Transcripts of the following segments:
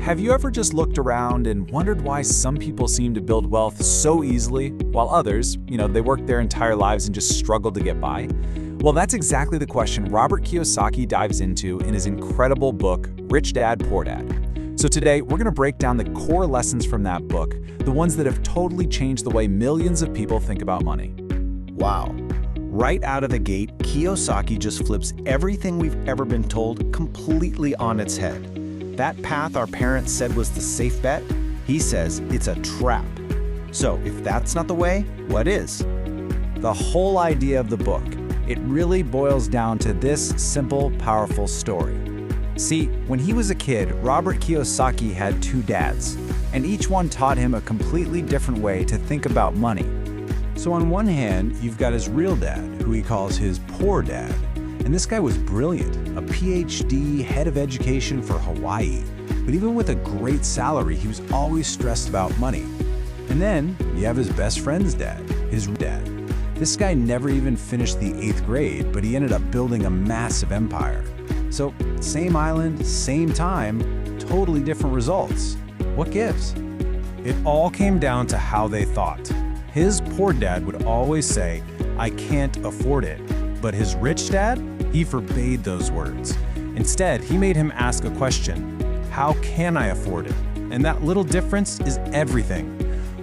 Have you ever just looked around and wondered why some people seem to build wealth so easily, while others, they work their entire lives and just struggle to get by? Well, that's exactly the question Robert Kiyosaki dives into in his incredible book, Rich Dad, Poor Dad. So today, we're going to break down the core lessons from that book, the ones that have totally changed the way millions of people think about money. Wow. Right out of the gate, Kiyosaki just flips everything we've ever been told completely on its head. That path our parents said was the safe bet, he says it's a trap. So if that's not the way, what is? The whole idea of the book, it really boils down to this simple, powerful story. See, when he was a kid, Robert Kiyosaki had two dads, and each one taught him a completely different way to think about money. So on one hand, you've got his real dad, who he calls his poor dad. And this guy was brilliant, a PhD, head of education for Hawaii. But even with a great salary, he was always stressed about money. And then you have his best friend's dad, his dad. This guy never even finished the 8th grade, but he ended up building a massive empire. So same island, same time, totally different results. What gives? It all came down to how they thought. His poor dad would always say, "I can't afford it." But his rich dad, he forbade those words. Instead, he made him ask a question: how can I afford it? And that little difference is everything.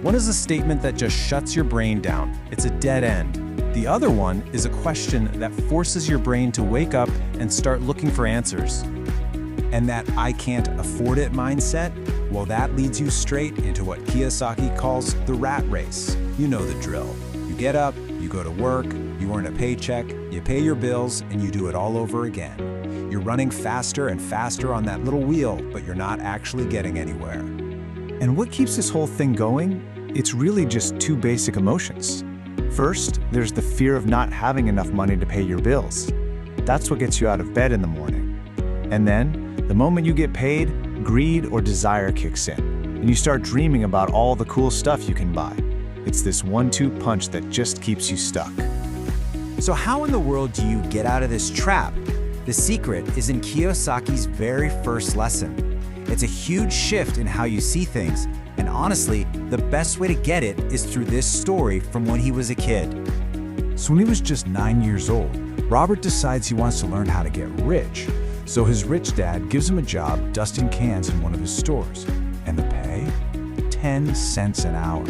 One is a statement that just shuts your brain down. It's a dead end. The other one is a question that forces your brain to wake up and start looking for answers. And that "I can't afford it" mindset, well, that leads you straight into what Kiyosaki calls the rat race. You know the drill. You get up, you go to work, you earn a paycheck, you pay your bills, and you do it all over again. You're running faster and faster on that little wheel, but you're not actually getting anywhere. And what keeps this whole thing going? It's really just two basic emotions. First, there's the fear of not having enough money to pay your bills. That's what gets you out of bed in the morning. And then, the moment you get paid, greed or desire kicks in, and you start dreaming about all the cool stuff you can buy. It's this 1-2 punch that just keeps you stuck. So how in the world do you get out of this trap? The secret is in Kiyosaki's very first lesson. It's a huge shift in how you see things, and honestly, the best way to get it is through this story from when he was a kid. So when he was just 9 years old, Robert decides he wants to learn how to get rich. So his rich dad gives him a job dusting cans in one of his stores. And the pay? 10 cents an hour.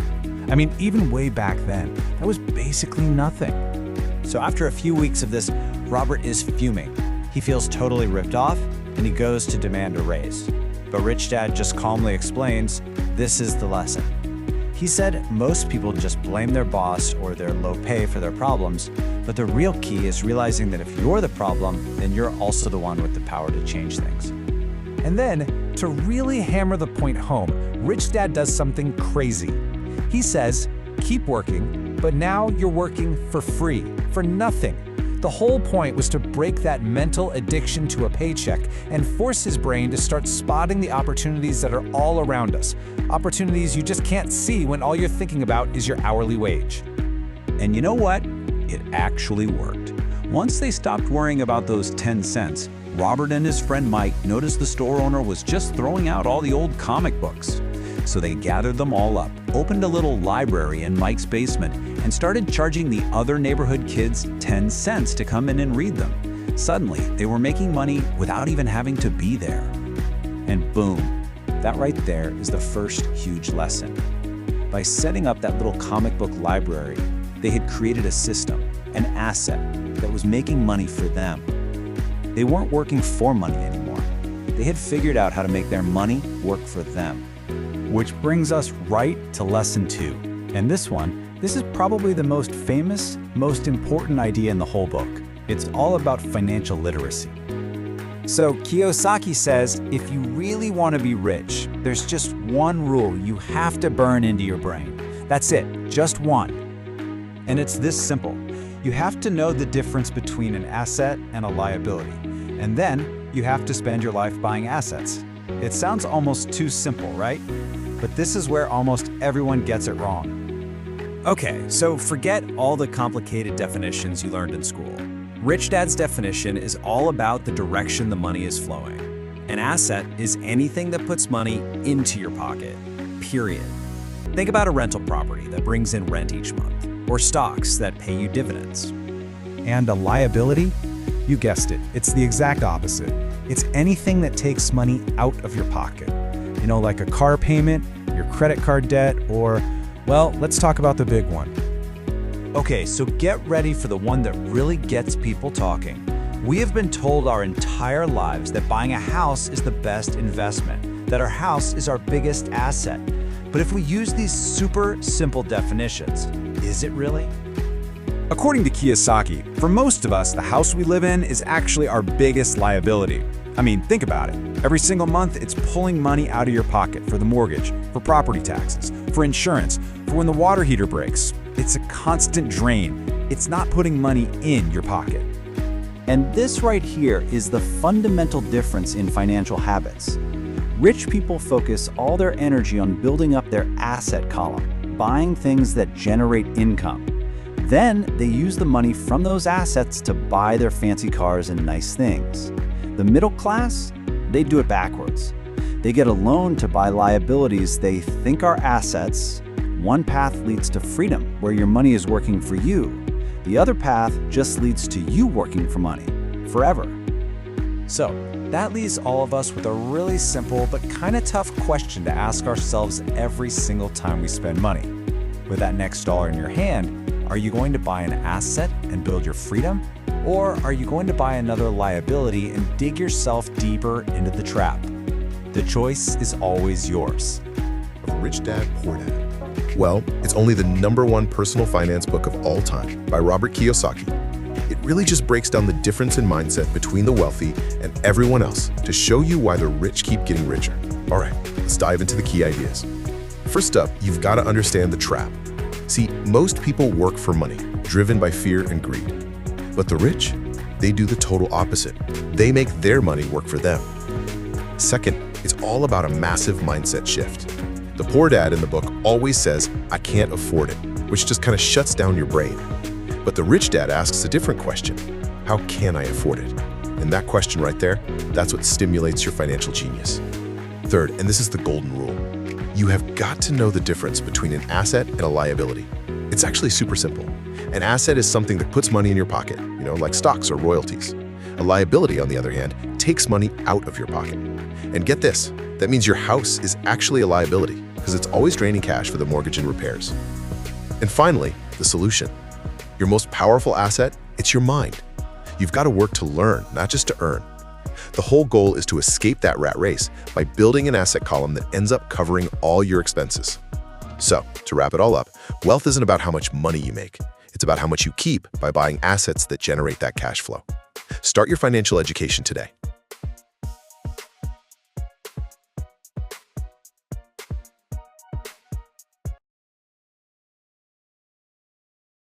I mean, even way back then, that was basically nothing. So after a few weeks of this, Robert is fuming. He feels totally ripped off, and he goes to demand a raise. But Rich Dad just calmly explains, this is the lesson. He said most people just blame their boss or their low pay for their problems, but the real key is realizing that if you're the problem, then you're also the one with the power to change things. And then, to really hammer the point home, Rich Dad does something crazy. He says, keep working, but now you're working for free, for nothing. The whole point was to break that mental addiction to a paycheck and force his brain to start spotting the opportunities that are all around us. Opportunities you just can't see when all you're thinking about is your hourly wage. And you know what? It actually worked. Once they stopped worrying about those 10 cents, Robert and his friend Mike noticed the store owner was just throwing out all the old comic books. So they gathered them all up, opened a little library in Mike's basement, and started charging the other neighborhood kids 10 cents to come in and read them. Suddenly, they were making money without even having to be there. And boom, that right there is the first huge lesson. By setting up that little comic book library, they had created a system, an asset, that was making money for them. They weren't working for money anymore. They had figured out how to make their money work for them. Which brings us right to lesson 2. And this is probably the most famous, most important idea in the whole book. It's all about financial literacy. So Kiyosaki says, if you really want to be rich, there's just one rule you have to burn into your brain. That's it, just one. And it's this simple. You have to know the difference between an asset and a liability. And then you have to spend your life buying assets. It sounds almost too simple, right? But this is where almost everyone gets it wrong. Okay, so forget all the complicated definitions you learned in school. Rich Dad's definition is all about the direction the money is flowing. An asset is anything that puts money into your pocket, period. Think about a rental property that brings in rent each month, or stocks that pay you dividends. And a liability? You guessed it, it's the exact opposite. It's anything that takes money out of your pocket. You know, like a car payment, your credit card debt, or, well, let's talk about the big one. Okay, so get ready for the one that really gets people talking. We have been told our entire lives that buying a house is the best investment, that our house is our biggest asset. But if we use these super simple definitions, is it really? According to Kiyosaki, for most of us, the house we live in is actually our biggest liability. I mean, think about it. Every single month, it's pulling money out of your pocket for the mortgage, for property taxes, for insurance, for when the water heater breaks. It's a constant drain. It's not putting money in your pocket. And this right here is the fundamental difference in financial habits. Rich people focus all their energy on building up their asset column, buying things that generate income. Then they use the money from those assets to buy their fancy cars and nice things. The middle class, they do it backwards. They get a loan to buy liabilities they think are assets. One path leads to freedom, where your money is working for you. The other path just leads to you working for money, forever. So, that leaves all of us with a really simple but kind of tough question to ask ourselves every single time we spend money. With that next dollar in your hand, are you going to buy an asset and build your freedom? Or are you going to buy another liability and dig yourself deeper into the trap? The choice is always yours. Rich Dad, Poor Dad. Well, it's only the #1 personal finance book of all time by Robert Kiyosaki. It really just breaks down the difference in mindset between the wealthy and everyone else to show you why the rich keep getting richer. All right, let's dive into the key ideas. First up, you've got to understand the trap. See, most people work for money, driven by fear and greed. But the rich, they do the total opposite. They make their money work for them. Second, it's all about a massive mindset shift. The poor dad in the book always says, "I can't afford it," which just kind of shuts down your brain. But the rich dad asks a different question. How can I afford it? And that question right there, that's what stimulates your financial genius. Third, and this is the golden rule, you have got to know the difference between an asset and a liability. It's actually super simple. An asset is something that puts money in your pocket, like stocks or royalties. A liability, on the other hand, takes money out of your pocket. And get this, that means your house is actually a liability because it's always draining cash for the mortgage and repairs. And finally, the solution. Your most powerful asset, it's your mind. You've got to work to learn, not just to earn. The whole goal is to escape that rat race by building an asset column that ends up covering all your expenses. So, to wrap it all up, wealth isn't about how much money you make. It's about how much you keep by buying assets that generate that cash flow. Start your financial education today.